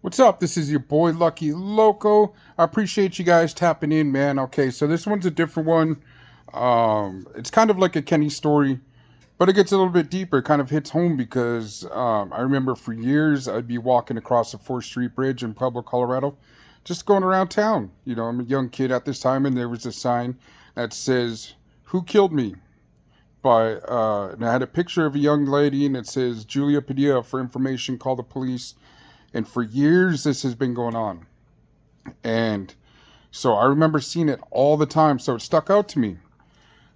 What's up? This is your boy Lucky Loco. I appreciate you guys tapping in, man. Okay, so this one's a different one. It's kind of like a Kenny story, but it gets a little bit deeper. It kind of hits home because I remember for years I'd be walking across the 4th Street Bridge in Pueblo, Colorado, just going around town. I'm a young kid at this time, and there was a sign that says, "Who killed me?" And I had a picture of a young lady, and it says, "Julia Padilla, for information, call the police." And for years, this has been going on. And so I remember seeing it all the time. So it stuck out to me.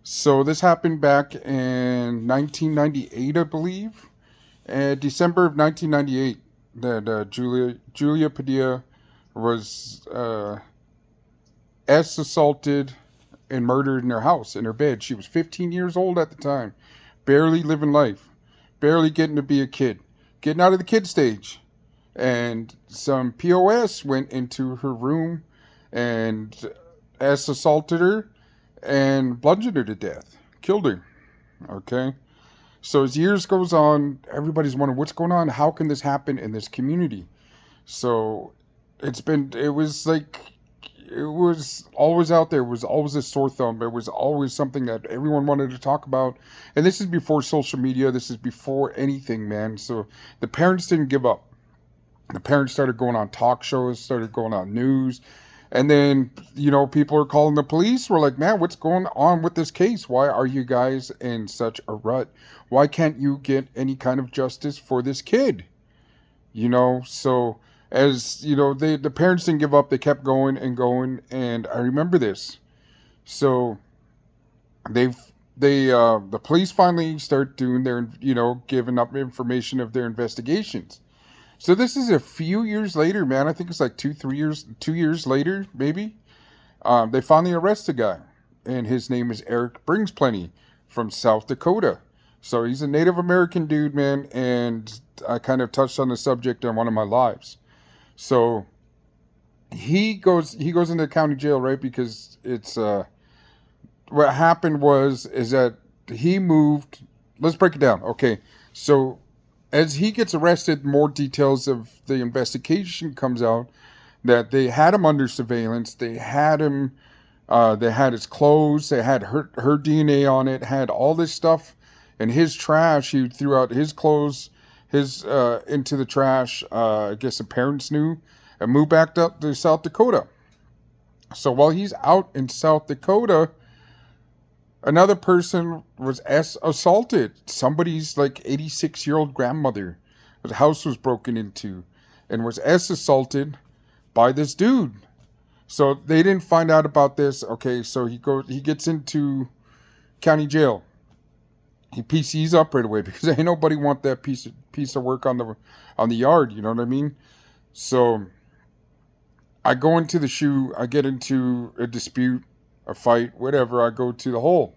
So this happened back in 1998, I believe. December of 1998, that Julia Padilla was assaulted and murdered in her house, in her bed. She was 15 years old at the time, barely living life, barely getting to be a kid, getting out of the kid stage. And some POS went into her room and assaulted her and bludgeoned her to death, killed her. Okay. So as years goes on, everybody's wondering what's going on. How can this happen in this community? So it was always out there. It was always a sore thumb. It was always something that everyone wanted to talk about. And this is before social media. This is before anything, man. So the parents didn't give up. The parents started going on talk shows, started going on news. And then, people are calling the police. We're like, man, what's going on with this case? Why are you guys in such a rut? Why can't you get any kind of justice for this kid? So the parents didn't give up. They kept going and going. And I remember this. So the police finally start doing their, giving up information of their investigations. So this is a few years later, man. I think it's like 2 years later, maybe. They finally arrest a guy, and his name is Eric Bringsplenty from South Dakota. So he's a Native American dude, man, and I kind of touched on the subject on one of my lives. So he goes into county jail, right? Because it's what happened is that he moved. Let's break it down. Okay, so as he gets arrested, more details of the investigation comes out that they had him under surveillance. They had him. They had his clothes. They had her DNA on it. Had all this stuff in his trash. He threw out his clothes, his into the trash. I guess the parents knew, and moved back up to South Dakota. So while he's out in South Dakota, another person was assaulted. Somebody's like 86-year-old grandmother. Her house was broken into and was assaulted by this dude. So they didn't find out about this. Okay, so he gets into county jail. He PCs up right away because ain't nobody want that piece of work on the yard, you know what I mean? So I go into the shoe, I get into a dispute, a fight, whatever. I go to the hole.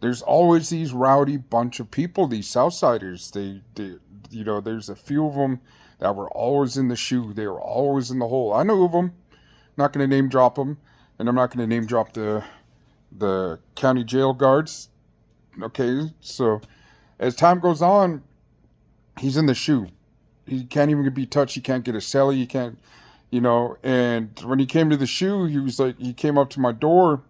There's always these rowdy bunch of people, these Southsiders. There's a few of them that were always in the shoe. They were always in the hole. I know of them. I'm not going to name drop them, and I'm not going to name drop the county jail guards. Okay, so as time goes on, he's in the shoe. He can't even be touched. He can't get a celly. He can't, And when he came to the shoe, he came up to my door.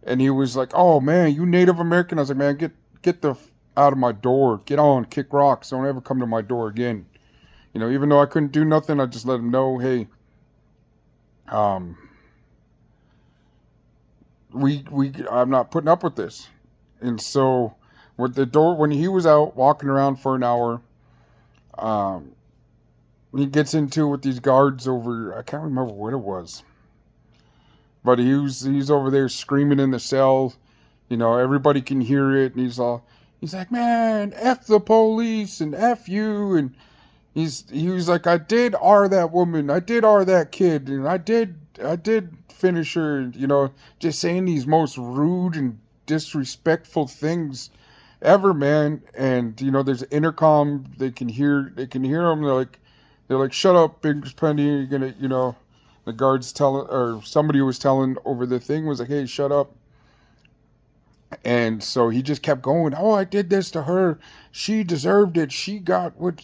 And he was like, "Oh man, you Native American?" I was like, "Man, get the out of my door. Get on, kick rocks. Don't ever come to my door again." Even though I couldn't do nothing, I just let him know, "Hey, um, I'm not putting up with this." And so, when he was out walking around for an hour, um, he gets into it with these guards over. I can't remember what it was. But he's over there screaming in the cell. Everybody can hear it, and he's like, "Man, F the police and F you." And he was like, "I did R that woman. I did R that kid, and I did finish her." Just saying these most rude and disrespectful things ever, man. And there's an intercom. They can hear them. They're like, "Shut up, Big Penny. You're gonna. The guards or somebody was telling over the thing was like, "Hey, shut up." And so he just kept going. "Oh, I did this to her. She deserved it. She got what,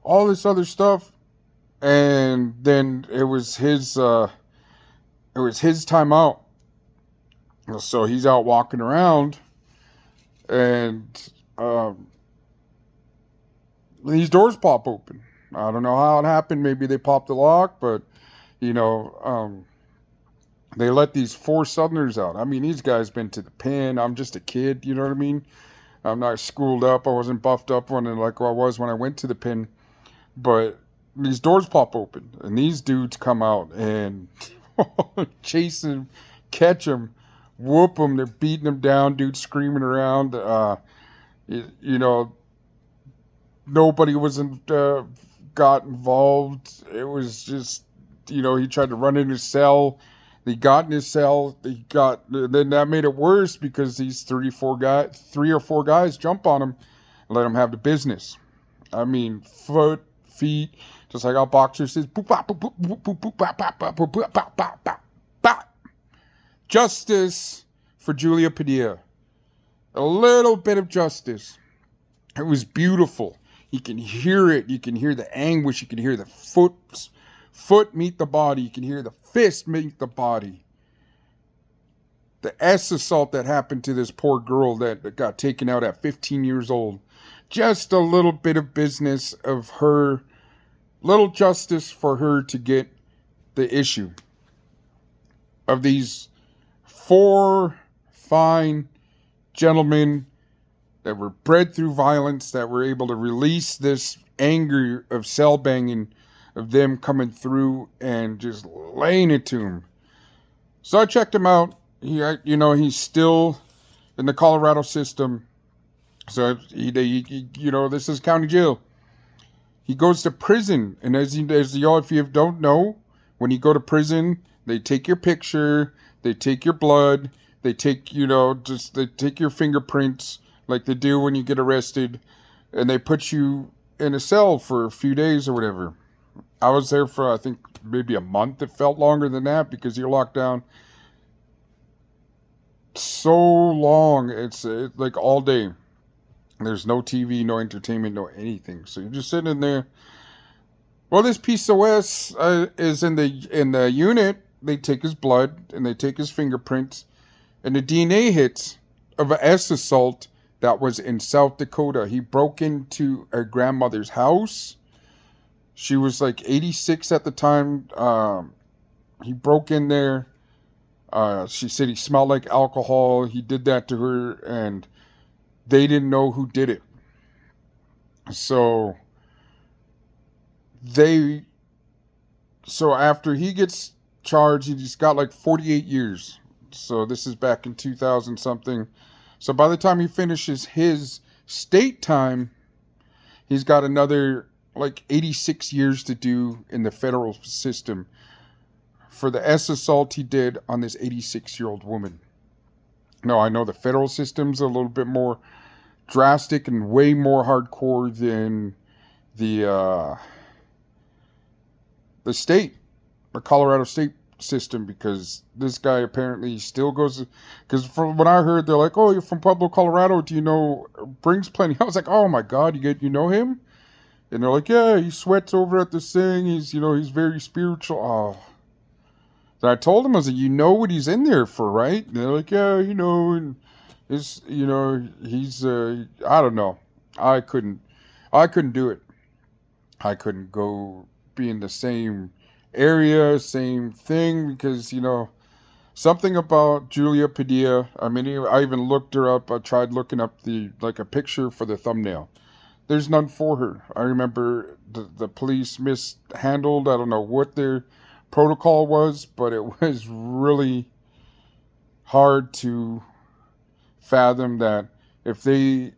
all this other stuff." and then it was his time out. So he's out walking around, and these doors pop open. I don't know how it happened. Maybe they popped the lock, but you know, they let these four Southerners out. I mean, these guys been to the pen. I'm just a kid. You know what I mean? I'm not schooled up. I wasn't buffed up on it like I was when I went to the pen. But these doors pop open, and these dudes come out and chase him, catch him, whoop him. They're beating him down. Dudes screaming around. You know, nobody was got involved. It was just, you know, he tried to run in his cell. He got in his cell. Then that made it worse because these three or four guys jump on him and let him have the business. I mean, foot, feet, just like how boxers says, boop, bop, boop, boop, boop, boop, boop, bop, bop, bop, boop, bop, bop, bop, bop, bop. Justice for Julia Padilla. A little bit of justice. It was beautiful. You can hear it. You can hear the anguish. You can hear the foot meet the body. You can hear the fist meet the body. The S assault that happened to this poor girl that got taken out at 15 years old. Just a little bit of business of her, little justice for her to get the issue of these four fine gentlemen that were bred through violence, that were able to release this anger of cell banging, of them coming through and just laying it to him. So I checked him out. He's still in the Colorado system. So this is county jail. He goes to prison, and as y'all, if you don't know, when you go to prison, they take your picture, they take your blood, they take they take your fingerprints, like they do when you get arrested, and they put you in a cell for a few days or whatever. I was there for, I think, maybe a month. It felt longer than that because you're locked down so long. It's like all day. There's no TV, no entertainment, no anything. So you're just sitting in there. Well, this PCOS is in the unit. They take his blood and they take his fingerprints, and the DNA hits of an S assault that was in South Dakota. He broke into a grandmother's house. She was like 86 at the time. He broke in there. She said he smelled like alcohol. He did that to her, and they didn't know who did it. So after he gets charged, he's got like 48 years. So this is back in 2000 something. So by the time he finishes his state time, he's got another like 86 years to do in the federal system for the S assault he did on this 86-year-old woman. No, I know the federal system's a little bit more drastic and way more hardcore than the Colorado state system, because this guy apparently still goes, because from what I heard, they're like, oh, you're from Pueblo, Colorado, do you know Brings Plenty? I was like, oh my God, you know him? And they're like, yeah, he sweats over at this thing, he's very spiritual. Oh. And I told him, I was like, you know what he's in there for, right? And they're like, yeah, and it's, he's, I don't know. I couldn't do it. I couldn't go be in the same area, same thing, because, something about Julia Padilla. I mean, I even looked her up. I tried looking up a picture for the thumbnail. There's none for her. I remember the police mishandled, I don't know what their protocol was, but it was really hard to fathom that if they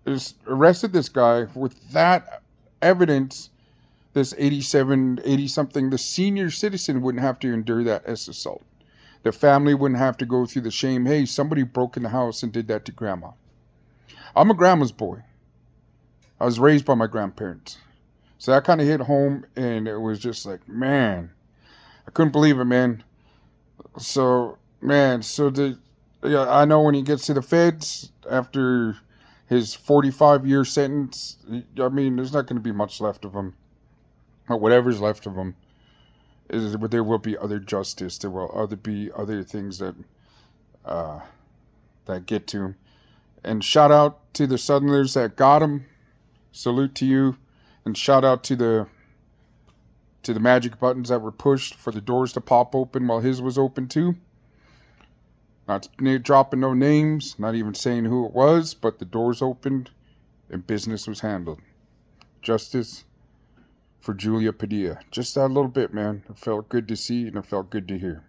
just arrested this guy with that evidence, this 80-something, the senior citizen wouldn't have to endure that S assault. The family wouldn't have to go through the shame, hey, somebody broke in the house and did that to grandma. I'm a grandma's boy. I was raised by my grandparents. So that kind of hit home, and it was just like, man, I couldn't believe it, man. So, man, I know when he gets to the feds after his 45-year sentence, I mean, there's not going to be much left of him. whatever's left of them, there will be other justice. There will be other things uh, that get to him. And shout out to the Southerners that got him. Salute to you, and shout out to the magic buttons that were pushed for the doors to pop open while his was open too. Not dropping no names, not even saying who it was, but the doors opened and business was handled. Justice for Julia Padilla. Just that little bit, man. It felt good to see and it felt good to hear.